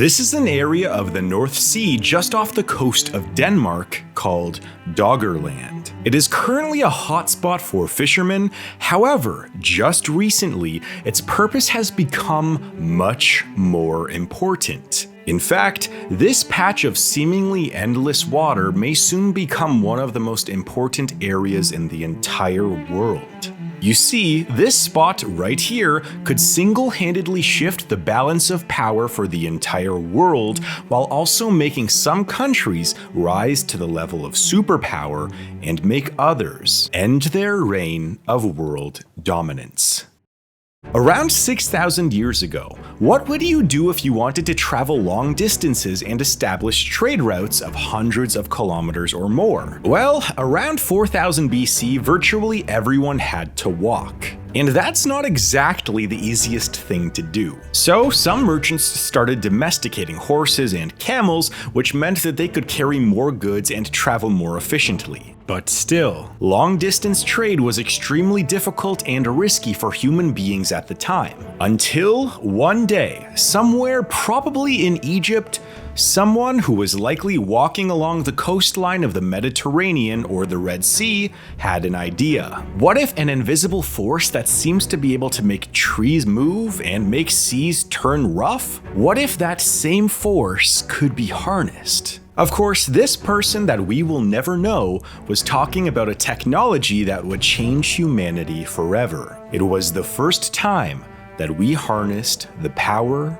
This is an area of the North Sea just off the coast of Denmark called Doggerland. It is currently a hotspot for fishermen. However, just recently, its purpose has become much more important. In fact, this patch of seemingly endless water may soon become one of the most important areas in the entire world. You see, this spot right here could single-handedly shift the balance of power for the entire world, while also making some countries rise to the level of superpower and make others end their reign of world dominance. Around 6,000 years ago, what would you do if you wanted to travel long distances and establish trade routes of hundreds of kilometers or more? Well, around 4000 BC, virtually everyone had to walk. And that's not exactly the easiest thing to do. So some merchants started domesticating horses and camels, which meant that they could carry more goods and travel more efficiently. But still, long-distance trade was extremely difficult and risky for human beings at the time. Until one day, somewhere probably in Egypt, someone who was likely walking along the coastline of the Mediterranean or the Red Sea had an idea. What if an invisible force that seems to be able to make trees move and make seas turn rough? What if that same force could be harnessed? Of course, this person that we will never know was talking about a technology that would change humanity forever. It was the first time that we harnessed the power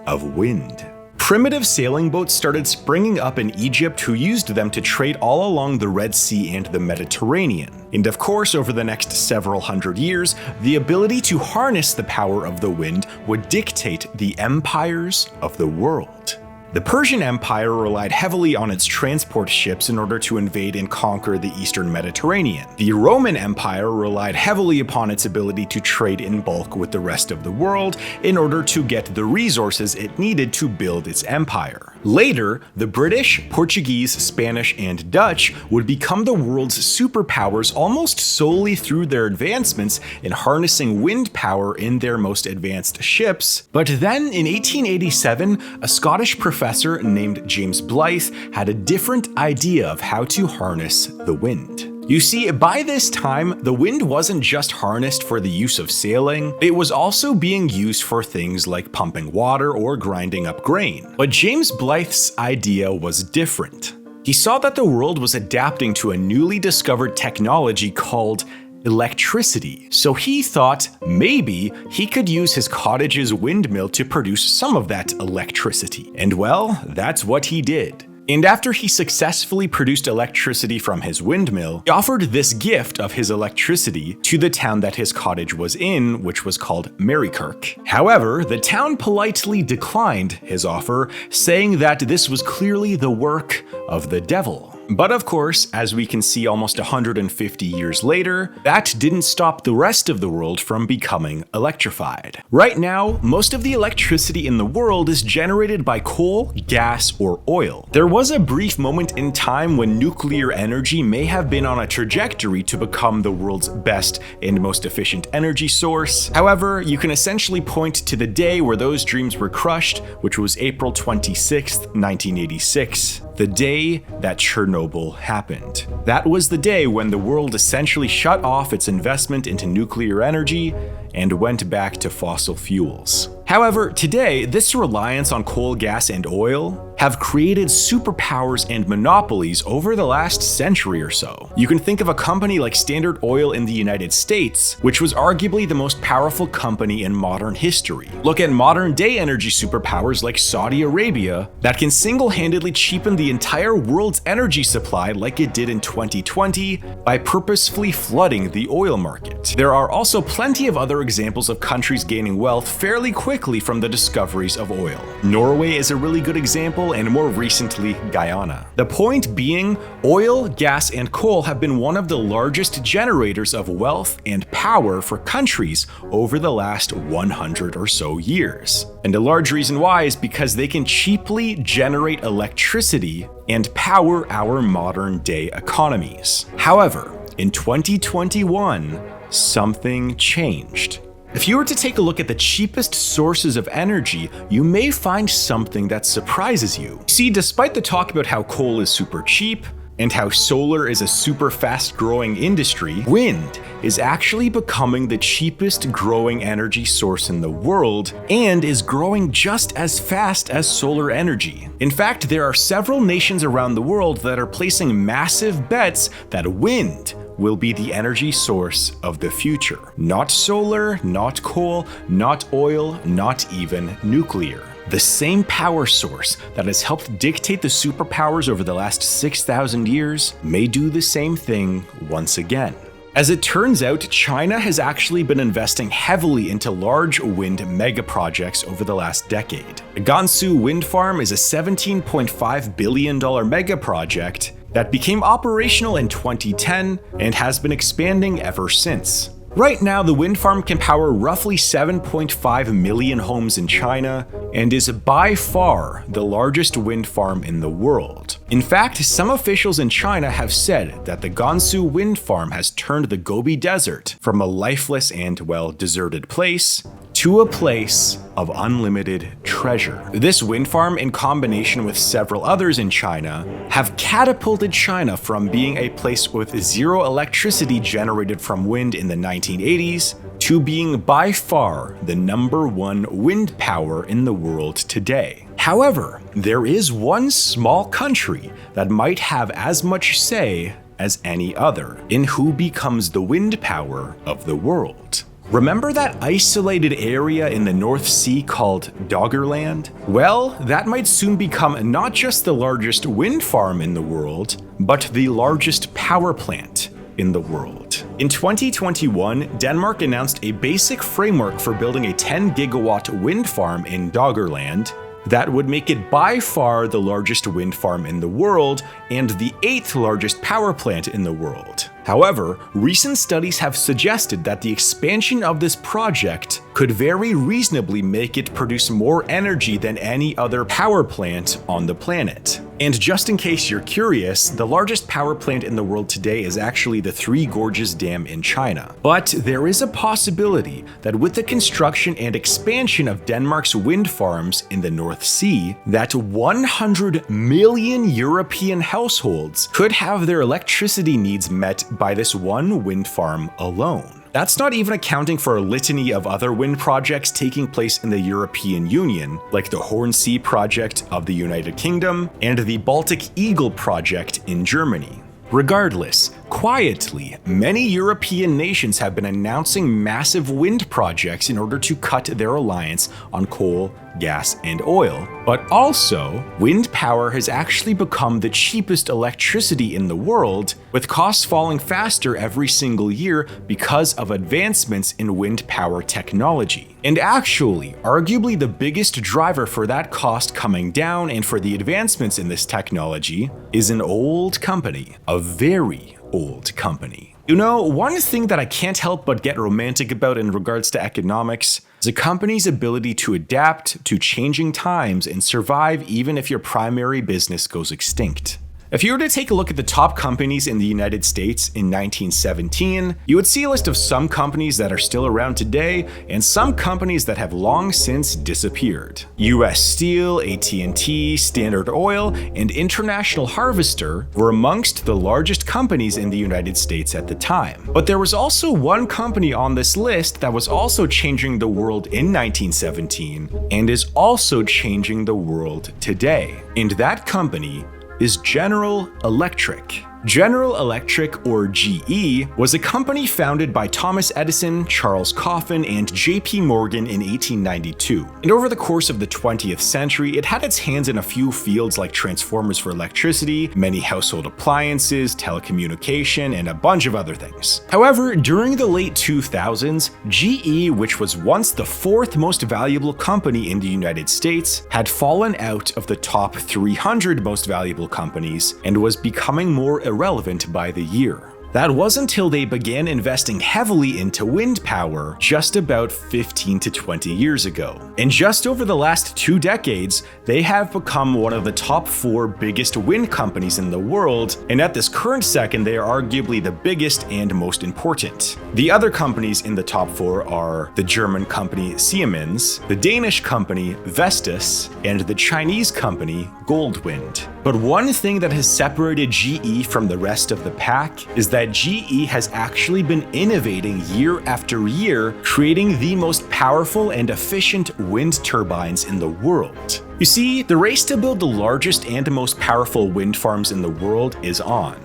of wind. Primitive sailing boats started springing up in Egypt who used them to trade all along the Red Sea and the Mediterranean. And of course, over the next several hundred years, the ability to harness the power of the wind would dictate the empires of the world. The Persian Empire relied heavily on its transport ships in order to invade and conquer the Eastern Mediterranean. The Roman Empire relied heavily upon its ability to trade in bulk with the rest of the world in order to get the resources it needed to build its empire. Later, the British, Portuguese, Spanish, and Dutch would become the world's superpowers almost solely through their advancements in harnessing wind power in their most advanced ships. But then in 1887, a Scottish professor named James Blythe had a different idea of how to harness the wind. You see, by this time, the wind wasn't just harnessed for the use of sailing, it was also being used for things like pumping water or grinding up grain. But James Blythe's idea was different. He saw that the world was adapting to a newly discovered technology called electricity. So he thought maybe he could use his cottage's windmill to produce some of that electricity. And well, that's what he did. And after he successfully produced electricity from his windmill, he offered this gift of his electricity to the town that his cottage was in, which was called Marykirk. However, the town politely declined his offer, saying that this was clearly the work of the devil. But of course, as we can see almost 150 years later, that didn't stop the rest of the world from becoming electrified. Right now, most of the electricity in the world is generated by coal, gas, or oil. There was a brief moment in time when nuclear energy may have been on a trajectory to become the world's best and most efficient energy source. However, you can essentially point to the day where those dreams were crushed, which was April 26, 1986. The day that Chernobyl happened. That was the day when the world essentially shut off its investment into nuclear energy and went back to fossil fuels. However, today, this reliance on coal, gas, and oil have created superpowers and monopolies over the last century or so. You can think of a company like Standard Oil in the United States, which was arguably the most powerful company in modern history. Look at modern-day energy superpowers like Saudi Arabia that can single-handedly cheapen the entire world's energy supply like it did in 2020 by purposefully flooding the oil market. There are also plenty of other examples of countries gaining wealth fairly quickly from the discoveries of oil. Norway is a really good example, and more recently, Guyana. The point being, oil, gas, and coal have been one of the largest generators of wealth and power for countries over the last 100 or so years. And a large reason why is because they can cheaply generate electricity and power our modern-day economies. However, in 2021, something changed. If you were to take a look at the cheapest sources of energy, you may find something that surprises you. See, despite the talk about how coal is super cheap, and how solar is a super fast-growing industry, wind is actually becoming the cheapest growing energy source in the world and is growing just as fast as solar energy. In fact, there are several nations around the world that are placing massive bets that wind will be the energy source of the future. Not solar, not coal, not oil, not even nuclear. The same power source that has helped dictate the superpowers over the last 6,000 years may do the same thing once again. As it turns out, China has actually been investing heavily into large wind mega projects over the last decade. The Gansu wind farm is a $17.5 billion mega project that became operational in 2010 and has been expanding ever since. Right now, the wind farm can power roughly 7.5 million homes in China and is by far the largest wind farm in the world. In fact, some officials in China have said that the Gansu wind farm has turned the Gobi Desert from a lifeless and, well, deserted place to a place of unlimited treasure. This wind farm, in combination with several others in China, have catapulted China from being a place with zero electricity generated from wind in the 1980s to being by far the #1 wind power in the world today. However, there is one small country that might have as much say as any other in who becomes the wind power of the world. Remember that isolated area in the North Sea called Doggerland? Well, that might soon become not just the largest wind farm in the world, but the largest power plant in the world. In 2021, Denmark announced a basic framework for building a 10 gigawatt wind farm in Doggerland that would make it by far the largest wind farm in the world and the 8th largest power plant in the world. However, recent studies have suggested that the expansion of this project could very reasonably make it produce more energy than any other power plant on the planet. And just in case you're curious, the largest power plant in the world today is actually the Three Gorges Dam in China. But there is a possibility that with the construction and expansion of Denmark's wind farms in the North Sea, that 100 million European households could have their electricity needs met by this one wind farm alone. That's not even accounting for a litany of other wind projects taking place in the European Union, like the Hornsea project of the United Kingdom and the Baltic Eagle project in Germany. Regardless, quietly, many European nations have been announcing massive wind projects in order to cut their reliance on coal, gas, and oil. But also, wind power has actually become the cheapest electricity in the world, with costs falling faster every single year because of advancements in wind power technology. And actually, arguably the biggest driver for that cost coming down and for the advancements in this technology is an old company, a very old company. You know, one thing that I can't help but get romantic about in regards to economics is a company's ability to adapt to changing times and survive even if your primary business goes extinct. If you were to take a look at the top companies in the United States in 1917, you would see a list of some companies that are still around today and some companies that have long since disappeared. US Steel, AT&T, Standard Oil, and International Harvester were amongst the largest companies in the United States at the time. But there was also one company on this list that was also changing the world in 1917 and is also changing the world today. And that company is General Electric. General Electric, or GE, was a company founded by Thomas Edison, Charles Coffin, and J.P. Morgan in 1892. And over the course of the 20th century, it had its hands in a few fields like transformers for electricity, many household appliances, telecommunication, and a bunch of other things. However, during the late 2000s, GE, which was once the 4th most valuable company in the United States, had fallen out of the top 300 most valuable companies and was becoming more irrelevant by the year. That was until they began investing heavily into wind power just about 15 to 20 years ago. And just over the last 2 decades, they have become one of the top 4 biggest wind companies in the world, and at this current second, they are arguably the biggest and most important. The other companies in the top 4 are the German company Siemens, the Danish company Vestas, and the Chinese company Goldwind. But one thing that has separated GE from the rest of the pack is that GE has actually been innovating year after year, creating the most powerful and efficient wind turbines in the world. You see, the race to build the largest and most powerful wind farms in the world is on.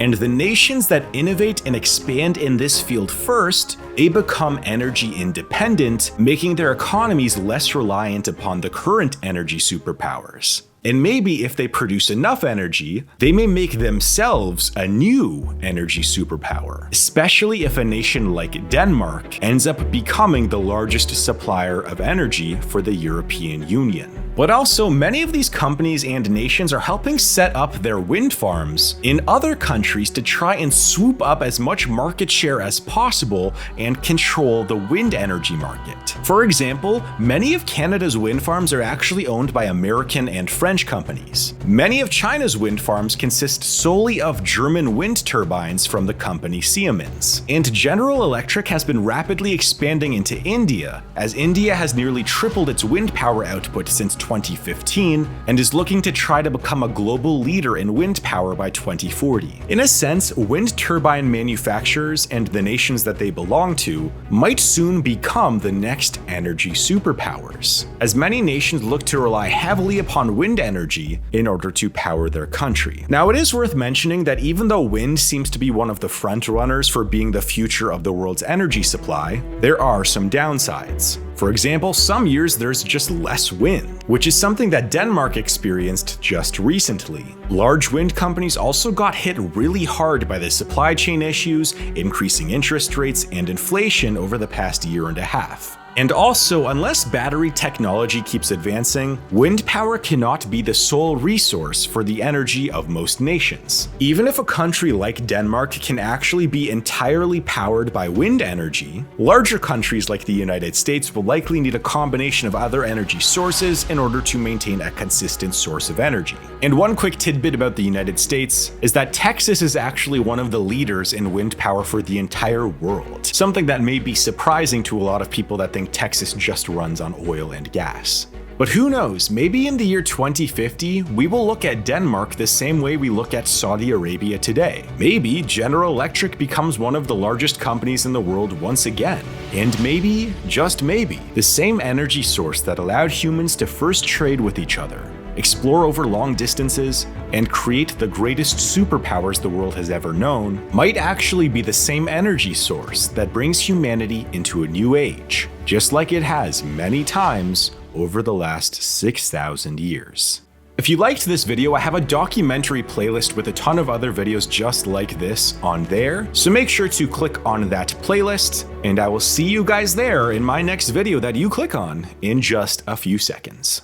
And the nations that innovate and expand in this field first, they become energy independent, making their economies less reliant upon the current energy superpowers. And maybe if they produce enough energy, they may make themselves a new energy superpower, especially if a nation like Denmark ends up becoming the largest supplier of energy for the European Union. But also, many of these companies and nations are helping set up their wind farms in other countries to try and swoop up as much market share as possible and control the wind energy market. For example, many of Canada's wind farms are actually owned by American and French companies. Many of China's wind farms consist solely of German wind turbines from the company Siemens. And General Electric has been rapidly expanding into India, as India has nearly tripled its wind power output since 2015 and is looking to try to become a global leader in wind power by 2040. In a sense, wind turbine manufacturers and the nations that they belong to might soon become the next energy superpowers, as many nations look to rely heavily upon wind energy in order to power their country. Now, it is worth mentioning that even though wind seems to be one of the front runners for being the future of the world's energy supply, there are some downsides. For example, some years there's just less wind, which is something that Denmark experienced just recently. Large wind companies also got hit really hard by the supply chain issues, increasing interest rates, and inflation over the past year and a half. And also, unless battery technology keeps advancing, wind power cannot be the sole resource for the energy of most nations. Even if a country like Denmark can actually be entirely powered by wind energy, larger countries like the United States will likely need a combination of other energy sources in order to maintain a consistent source of energy. And one quick tidbit about the United States is that Texas is actually one of the leaders in wind power for the entire world, something that may be surprising to a lot of people that think Texas just runs on oil and gas. But who knows, maybe in the year 2050, we will look at Denmark the same way we look at Saudi Arabia today. Maybe General Electric becomes one of the largest companies in the world once again. And maybe, just maybe, the same energy source that allowed humans to first trade with each other, explore over long distances, and create the greatest superpowers the world has ever known, might actually be the same energy source that brings humanity into a new age, just like it has many times over the last 6,000 years. If you liked this video, I have a documentary playlist with a ton of other videos just like this on there, so make sure to click on that playlist, and I will see you guys there in my next video that you click on in just a few seconds.